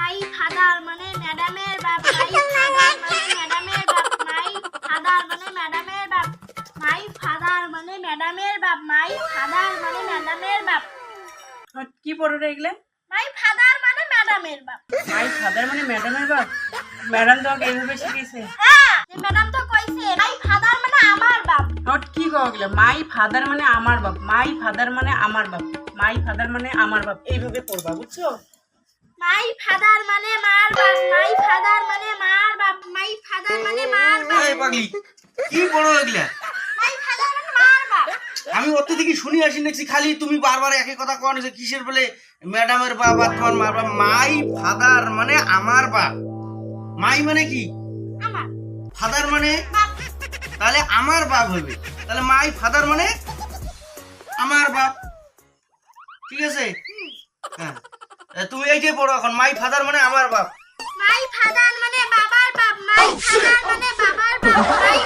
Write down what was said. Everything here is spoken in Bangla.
মাই ফাদার মানে ম্যাডামের বাপ, মাই ফাদার মানে ম্যাডামের বাপ, মাই ফাদার মানে ম্যাডামের বাপ, মাই ফাদার মানে ম্যাডামের বাপ, মাই ফাদার মানে ম্যাডামের বাপ। কি পড়ো রে এগুলা? মাই ফাদার মানে ম্যাডামের বাপ। মাই ফাদার মানে ম্যাডামের বাপ? ম্যাডাম তোমাকে এইভাবে শিখিয়েছে? হ্যাঁ, ম্যাডাম তো কইছে মাই ফাদার মানে আমার বাপ। কি কও গেলে? মাই ফাদার মানে আমার বাপ, মাই ফাদার মানে আমার বাপ, মাই ফাদার মানে আমার বাপ, এইভাবে পড়বা, বুঝছো? মাই ফাদার মানে মার বাপ, মাই ফাদার মানে মার বাপ, মাই ফাদার মানে মার বাপ। এই পাগলি কি পড়ো এগুলা? মাই ফাদার মানে মার বাপ। আমি অত থেকে শুনি আসি দেখছি খালি তুমি বারবার একই কথা কোন যে কিসের বলে ম্যাডামের বাপ আর তোমার মার বাপ। মাই ফাদার মানে আমার বাপ। মাই মানে কি? আমার ফাদার মানে? বাপ। তাহলে আমার বাপ হবে। তাহলে মাই ফাদার মানে আমার বাপ, ঠিক আছে? হ্যাঁ, তুমি এইটাই পড়ো এখন। মাই ফাদার মানে আমার বাপ। মাই ফাদার মানে বাবার বাপ, মাই ফাদার মানে বাবার বাপ, মাই